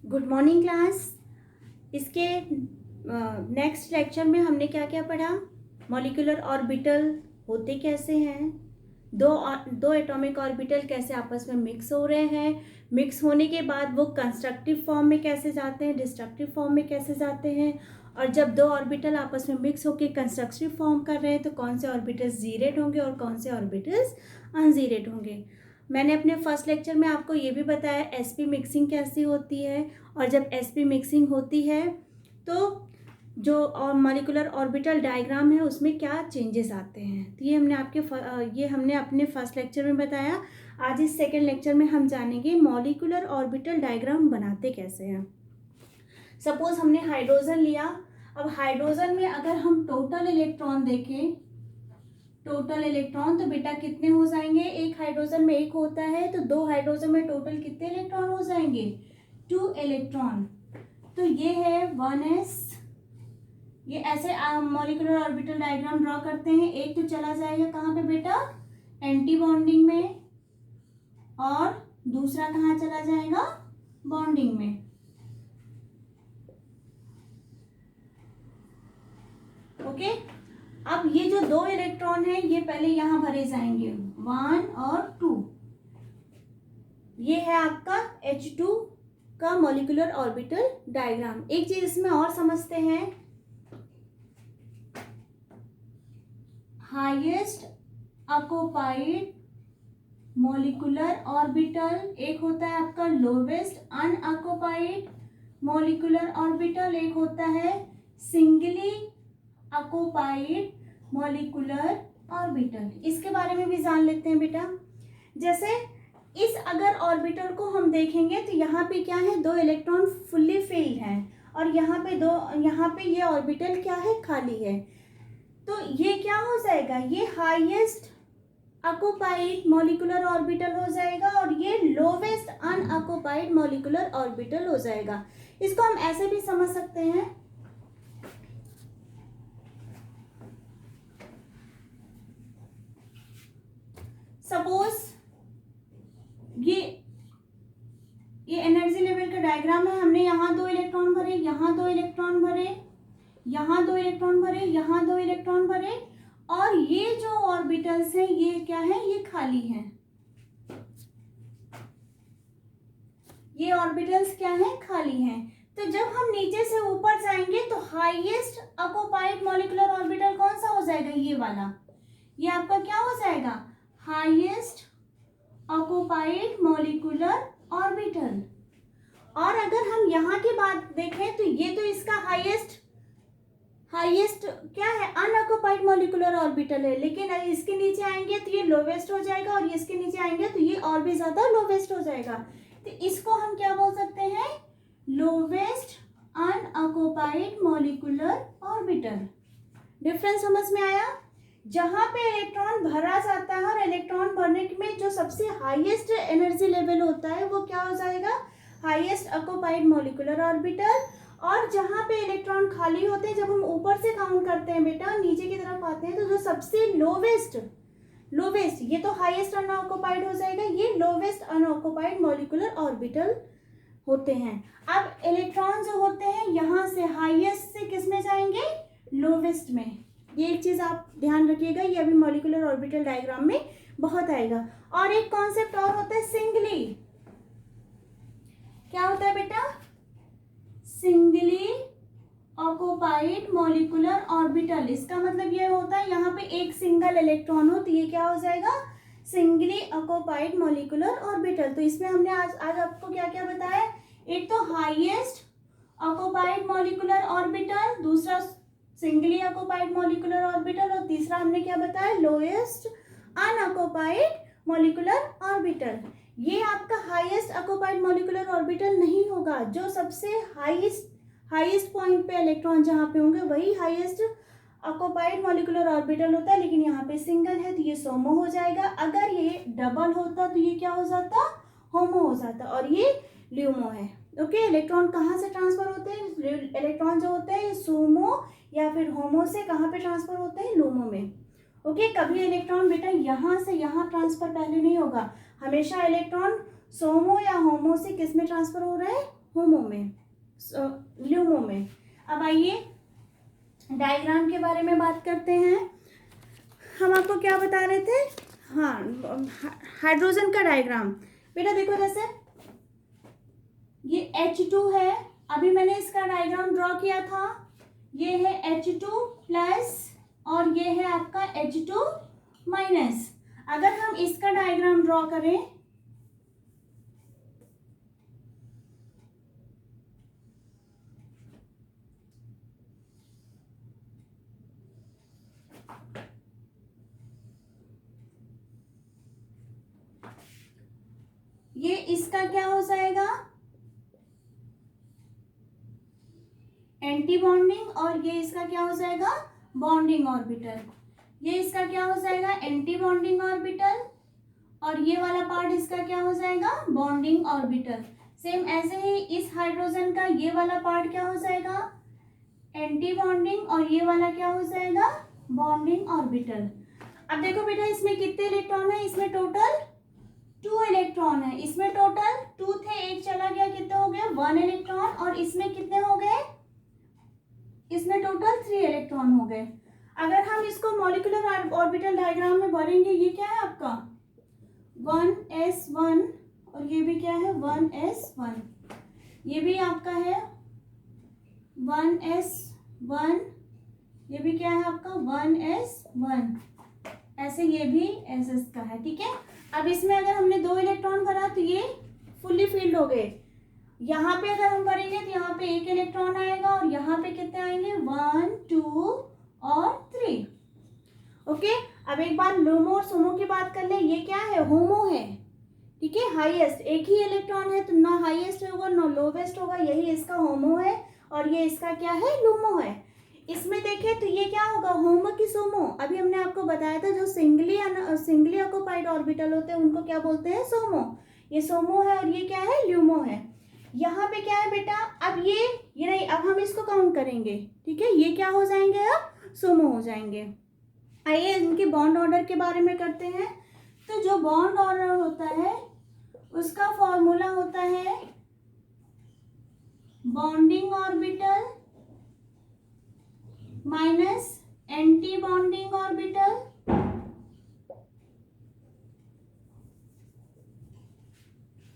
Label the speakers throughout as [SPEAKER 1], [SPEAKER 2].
[SPEAKER 1] Good morning class. इसके next lecture में हमने क्या क्या पढ़ा। मॉलिक्यूलर ऑर्बिटल होते कैसे हैं, दो एटॉमिक ऑर्बिटल कैसे आपस में मिक्स हो रहे हैं, मिक्स होने के बाद वो कंस्ट्रक्टिव फॉर्म में कैसे जाते हैं, डिस्ट्रक्टिव फॉर्म में कैसे जाते हैं, और जब दो ऑर्बिटल आपस में मिक्स होकर कंस्ट्रक्टिव फॉर्म कर रहे हैं तो कौन से ऑर्बिटल्स जीरेड होंगे और कौन से ऑर्बिटल्स अनजीरेड होंगे। मैंने अपने फर्स्ट लेक्चर में आपको ये भी बताया एसपी मिक्सिंग कैसी होती है, और जब एसपी मिक्सिंग होती है तो जो और मॉलिक्यूलर ऑर्बिटल डायग्राम है उसमें क्या चेंजेस आते हैं। तो ये हमने अपने फर्स्ट लेक्चर में बताया। आज इस सेकेंड लेक्चर में हम जानेंगे मॉलिक्यूलर ऑर्बिटल डायग्राम बनाते कैसे हैं। सपोज हमने हाइड्रोजन लिया। अब हाइड्रोजन में अगर हम टोटल इलेक्ट्रॉन देखें, टोटल इलेक्ट्रॉन तो बेटा कितने हो जाएंगे, एक हाइड्रोजन में एक होता है तो दो हाइड्रोजन में टोटल कितने इलेक्ट्रॉन हो जाएंगे, 2 इलेक्ट्रॉन। तो ये है 1s। ये ऐसे मॉलिक्यूलर ऑर्बिटल डायग्राम ड्रॉ करते हैं। एक तो चला जाएगा कहाँ पे बेटा, एंटी बॉन्डिंग में, और दूसरा कहाँ चला जाएगा, बॉन्डिंग में। ओके। अब ये जो 2 इलेक्ट्रॉन है ये पहले यहां भरे जाएंगे, 1 और 2। ये है आपका H2 का मॉलिक्यूलर ऑर्बिटल डायग्राम। एक चीज इसमें और समझते हैं, हाईएस्ट ऑक्युपाइड मॉलिक्यूलर ऑर्बिटल, एक होता है आपका लोवेस्ट अनऑक्युपाइड मॉलिक्यूलर ऑर्बिटल, एक होता है सिंगली ऑक्युपाइड मॉलिक्यूलर ऑर्बिटल। इसके बारे में भी जान लेते हैं बेटा। जैसे इस अगर ऑर्बिटल को हम देखेंगे तो यहाँ पे क्या है, 2 इलेक्ट्रॉन फुल्ली फिल्ड हैं, और यहाँ पे ये ऑर्बिटल क्या है, खाली है। तो ये क्या हो जाएगा, ये हाईएस्ट ऑक्युपाइड मॉलिक्यूलर ऑर्बिटल हो जाएगा, और ये लोवेस्ट अनऑक्युपाइड मॉलिक्यूलर ऑर्बिटल हो जाएगा। इसको हम ऐसे भी समझ सकते हैं, सपोज ये एनर्जी लेवल का डायग्राम है। हमने यहाँ 2 इलेक्ट्रॉन भरे, यहाँ 2 इलेक्ट्रॉन भरे, यहाँ 2 इलेक्ट्रॉन भरे, यहाँ 2 इलेक्ट्रॉन भरे, और ये जो ऑर्बिटल्स हैं ये क्या है, ये खाली हैं। ये ऑर्बिटल्स क्या है, खाली हैं। तो जब हम नीचे से ऊपर जाएंगे तो हाईएस्ट ऑक्युपाइड मॉलिक्यूलर ऑर्बिटल कौन सा हो जाएगा, ये वाला। ये आपका क्या हो जाएगा, हाईएस्ट ऑक्युपाइड मॉलिक्यूलर ऑर्बिटल। और अगर हम यहाँ की बात देखें तो ये तो इसका हाईएस्ट क्या है, अनऑक्युपाइड मॉलिक्यूलर ऑर्बिटल है, लेकिन इसके नीचे आएंगे तो ये लोवेस्ट हो जाएगा, और इसके नीचे आएंगे तो ये और भी ज्यादा लोवेस्ट हो जाएगा। तो इसको हम क्या बोल सकते हैं, lowest unoccupied molecular orbital. Difference समझ में आया। जहां पे इलेक्ट्रॉन भरा जाता है और इलेक्ट्रॉन भरने में जो सबसे हाईएस्ट एनर्जी लेवल होता है वो क्या हो जाएगा, हाईएस्ट ऑक्युपाइड मॉलिक्यूलर ऑर्बिटल। और जहां पे इलेक्ट्रॉन खाली होते हैं, जब हम ऊपर से काउंट करते हैं बेटा, नीचे की तरफ आते हैं, तो जो सबसे लोवेस्ट ये तो हाईएस्ट अनऑक्युपाइड हो जाएगा, ये लोवेस्ट अनऑक्युपाइड मॉलिक्यूलर ऑर्बिटल होते हैं। अब इलेक्ट्रॉन जो होते हैं यहाँ से हाईएस्ट से किस में जाएंगे, लोवेस्ट में। ये एक चीज आप ध्यान रखिएगा, ये अभी मॉलिक्यूलर ऑर्बिटल डायग्राम में बहुत आएगा। और एक कॉन्सेप्ट और होता है सिंगली। क्या होता है बेटा, सिंगली ऑक्युपाइड मॉलिक्यूलर ऑर्बिटल। इसका मतलब ये होता है यहाँ पे एक सिंगल इलेक्ट्रॉन हो तो ये क्या हो जाएगा, सिंगली ऑक्युपाइड मॉलिक्यूलर ऑर्बिटल। तो इसमें हमने आज आपको क्या क्या बताया, एक तो हाईएस्ट ऑक्युपाइड मॉलिक्यूलर ऑर्बिटल, दूसरा सिंगली ऑक्युपाइड मॉलिक्यूलर ऑर्बिटल, और तीसरा हमने क्या बताया, लोएस्ट अनऑक्युपाइड मॉलिक्यूलर ऑर्बिटल। ये आपका हाईएस्ट ऑक्युपाइड मॉलिक्यूलर ऑर्बिटल नहीं होगा, जो सबसे हाईएस्ट पॉइंट पे इलेक्ट्रॉन जहाँ पे होंगे वही हाईएस्ट ऑक्युपाइड मॉलिक्यूलर ऑर्बिटल होता है। लेकिन यहाँ पे सिंगल है तो ये सोमो हो जाएगा, अगर ये डबल होता तो ये क्या हो जाता, होमो हो जाता, और ये ल्यूमो है। ओके। इलेक्ट्रॉन कहाँ से ट्रांसफर होते हैं, इलेक्ट्रॉन जो होते हैं सोमो या फिर होमो से कहाँ पे ट्रांसफर होते हैं, लूमो में। ओके। कभी इलेक्ट्रॉन बेटा यहाँ से यहाँ ट्रांसफर पहले नहीं होगा, हमेशा इलेक्ट्रॉन सोमो या होमो से किस में ट्रांसफर हो रहा है, होमो में, ल्यूमो में। अब आइए डायग्राम के बारे में बात करते हैं। हम आपको क्या बता रहे थे, हाँ, हाइड्रोजन का डायग्राम। बेटा देखो, जैसे ये H2 है, अभी मैंने इसका डायग्राम ड्रॉ किया था, ये है H2 प्लस और ये है आपका H2 माइनस। अगर हम इसका डायग्राम ड्रॉ करें, ये इसका क्या हो जाएगा, एंटी बॉन्डिंग, और ये इसका क्या हो जाएगा, बॉन्डिंग ऑर्बिटल। ये इसका क्या हो जाएगा, एंटी बॉन्डिंग ऑर्बिटल, और ये वाला पार्ट इसका क्या हो जाएगा, बॉन्डिंग ऑर्बिटल। सेम ऐसे ही इस हाइड्रोजन का ये वाला पार्ट क्या हो जाएगा, एंटी बॉन्डिंग, और ये वाला क्या हो जाएगा, बॉन्डिंग ऑर्बिटल। अब देखो बेटा, इसमें कितने इलेक्ट्रॉन है, इसमें टोटल 2 इलेक्ट्रॉन है। इसमें टोटल 2 थे, एक चला गया, कितने हो गए, 1 इलेक्ट्रॉन। और इसमें कितने हो गए, इसमें टोटल 3 इलेक्ट्रॉन हो गए। अगर हम इसको मॉलिक्यूलर ऑर्बिटल डायग्राम में भरेंगे, ये क्या है आपका 1s1, और ये भी क्या है 1s1, ये भी आपका है 1s1, ये भी क्या है आपका 1s1, ऐसे ये भी ss का है, ठीक है। अब इसमें अगर हमने 2 इलेक्ट्रॉन भरा तो ये फुल्ली फिल्ड हो गए। यहाँ पे अगर हम भरेंगे तो यहाँ पे 1 इलेक्ट्रॉन आएगा, और यहाँ पे कितने आएंगे, 1 2 और 3। ओके, अब एक बार लूमो और सोमो की बात कर ले। ये क्या है, होमो है, ठीक है, हाईएस्ट, एक ही इलेक्ट्रॉन है तो ना हाईएस्ट होगा ना लोवेस्ट होगा, यही इसका होमो है, और ये इसका क्या है, लूमो है। इसमें देखें तो ये क्या होगा, होमो की सोमो। अभी हमने आपको बताया था जो सिंगली ऑक्यूपाइड ऑर्बिटल होते हैं उनको क्या बोलते हैं, सोमो। ये सोमो है, और ये क्या है, ल्यूमो है। यहाँ पे क्या है बेटा, अब ये नहीं, अब हम इसको काउंट करेंगे, ठीक है, ये क्या हो जाएंगे, अब सोमो हो जाएंगे। आइए इनके बॉन्ड ऑर्डर के बारे में करते हैं। तो जो बॉन्ड ऑर्डर होता है उसका फॉर्मूला होता है bonding orbital minus anti bonding orbital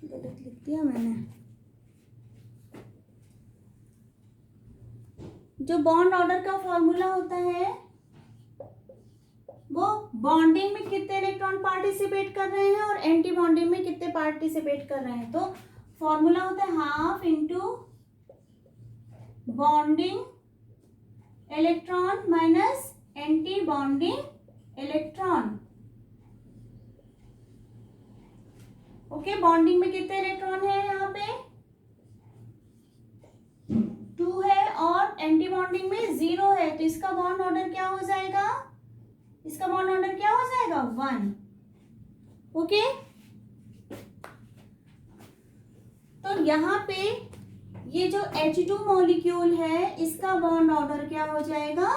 [SPEAKER 1] गलत लिख दिया मैंने। जो बॉन्ड ऑर्डर का फॉर्मूला होता है वो बॉन्डिंग में कितने इलेक्ट्रॉन पार्टिसिपेट कर रहे हैं और एंटी बॉन्डिंग में कितने पार्टिसिपेट कर रहे हैं। तो फॉर्मूला होता है half into bonding electron minus anti bonding electron. Okay, bonding में कितने इलेक्ट्रॉन है, यहाँ पे 2 है, और एंटी बॉन्डिंग में 0 है, तो इसका बॉन्ड ऑर्डर क्या हो जाएगा, इसका बॉन्ड ऑर्डर क्या हो जाएगा, 1। ओके, तो यहाँ पे ये जो H2 मॉलिक्यूल है इसका बॉन्ड ऑर्डर क्या हो जाएगा,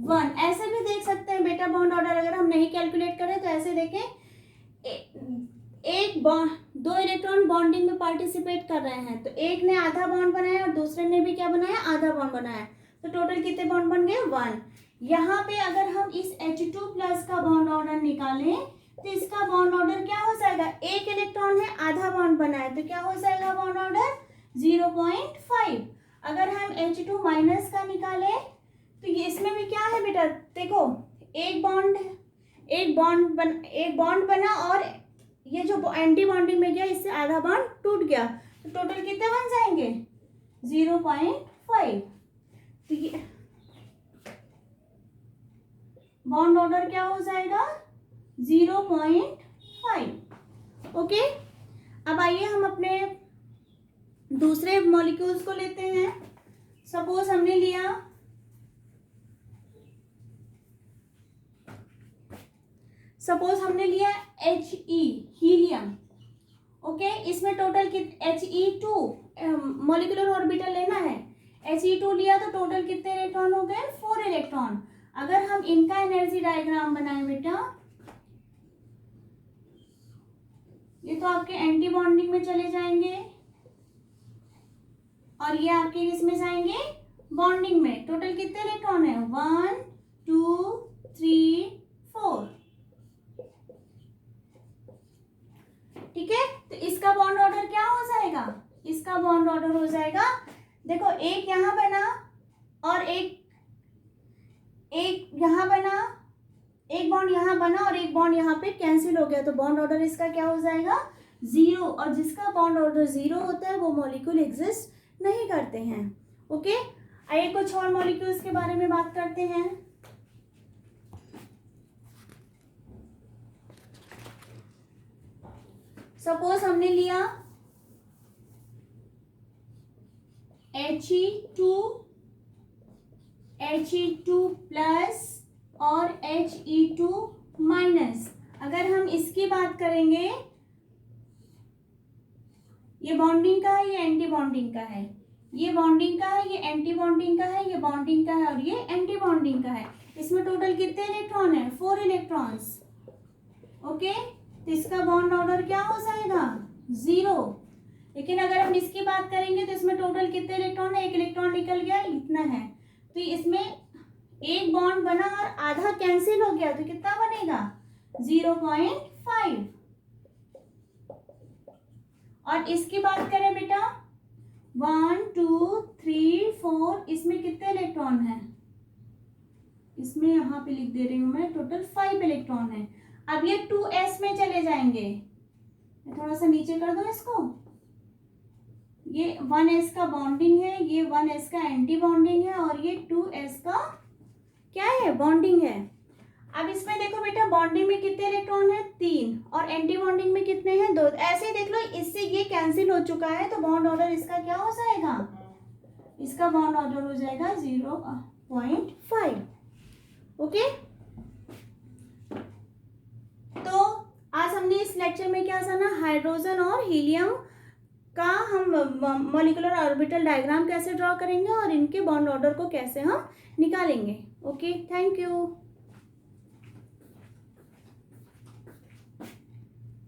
[SPEAKER 1] 1। ऐसे भी देख सकते हैं बेटा बॉन्ड ऑर्डर, अगर हम नहीं कैलकुलेट करें तो ऐसे देखें, एक बॉन्ड 2 इलेक्ट्रॉन बॉन्डिंग में पार्टिसिपेट कर रहे हैं, तो एक ने आधा बॉन्ड बनाया और दूसरे ने भी क्या बनाया, आधा बॉन्ड बनाया, तो टोटल कितने बॉन्ड बन गए, 1। यहाँ पे अगर हम इस H2 प्लस का बॉन्ड ऑर्डर निकालें तो इसका बॉन्ड ऑर्डर क्या हो जाएगा, एक इलेक्ट्रॉन है, आधा बॉन्ड बनाया, तो क्या हो जाएगा बॉन्ड ऑर्डर 0.5। अगर हम H2 माइनस का निकालें तो ये इसमें भी क्या है बेटा, देखो एक बॉन्ड बना और ये जो एंटी बॉन्डिंग में गया इससे आधा बॉन्ड टूट गया, तो टोटल कितने बन जाएंगे, 0.5। तो ये बॉन्ड ऑर्डर क्या हो जाएगा, 0.5। ओके, अब आइए हम अपने दूसरे मॉलिक्यूल्स को लेते हैं। सपोज हमने लिया He, हीलियम। ओके, इसमें टोटल He2 मॉलिक्यूलर ऑर्बिटल लेना है। He2 लिया तो टोटल कितने इलेक्ट्रॉन हो गए, 4 इलेक्ट्रॉन। अगर हम इनका एनर्जी डायग्राम बनाएं बेटा, ये तो आपके एंटी बॉन्डिंग में चले जाएंगे, और ये आपके किस में जाएंगे, बॉन्डिंग में। टोटल कितने इलेक्ट्रॉन है, 1 2 3 4। ठीक है, तो इसका बॉन्ड ऑर्डर क्या हो जाएगा, इसका बॉन्ड ऑर्डर हो जाएगा, देखो एक यहां बना और एक यहां बना, एक बॉन्ड यहां बना और एक बॉन्ड यहां पे कैंसिल हो गया, तो बॉन्ड ऑर्डर इसका क्या हो जाएगा, 0। और जिसका बॉन्ड ऑर्डर 0 होता है वो मॉलिक्यूल एग्जिस्ट नहीं करते हैं। ओके, आइए कुछ और मॉलिक्यूल्स के बारे में बात करते हैं। सपोज हमने लिया He2 प्लस और He2 माइनस। अगर हम इसकी बात करेंगे, ये बॉन्डिंग का है, ये एंटी बॉन्डिंग का है, ये बॉन्डिंग का है, ये एंटी बॉन्डिंग का है, ये बॉन्डिंग का है और ये एंटी बॉन्डिंग का है। इसमें टोटल कितने इलेक्ट्रॉन है, 4 इलेक्ट्रॉन्स। ओके, तो इसका बॉन्ड ऑर्डर क्या हो जाएगा, 0। लेकिन अगर हम इसकी बात करेंगे तो इसमें टोटल कितने इलेक्ट्रॉन है, एक इलेक्ट्रॉन निकल गया, इतना है। तो इसमें एक बॉन्ड बना और आधा कैंसिल हो गया, तो कितना बनेगा, 0.5। और इसकी बात करें बेटा 1 2 3 4, इसमें कितने इलेक्ट्रॉन है, इसमें यहाँ पे लिख दे रही हूं मैं, टोटल 5 इलेक्ट्रॉन है। अब ये 2s में चले जाएंगे, थोड़ा सा नीचे कर दो इसको, ये 1s का बॉन्डिंग है, ये 1s का एंटी बॉन्डिंग है और ये 2s का क्या है, बॉन्डिंग है। अब इसमें देखो बेटा बॉन्डिंग में कितने इलेक्ट्रॉन है, 3, और एंटी बॉन्डिंग में कितने हैं, 2। ऐसे ही देख लो, इससे ये कैंसिल हो चुका है, तो बॉन्ड ऑर्डर इसका क्या हो जाएगा, इसका बॉन्ड ऑर्डर हो जाएगा 0.5। ओके, तो आज हमने इस लेक्चर में क्या जाना, हाइड्रोजन और हीलियम का हम मॉलिक्यूलर ऑर्बिटल डायग्राम कैसे ड्रॉ करेंगे और इनके बॉन्ड ऑर्डर को कैसे हम निकालेंगे। Okay, thank you.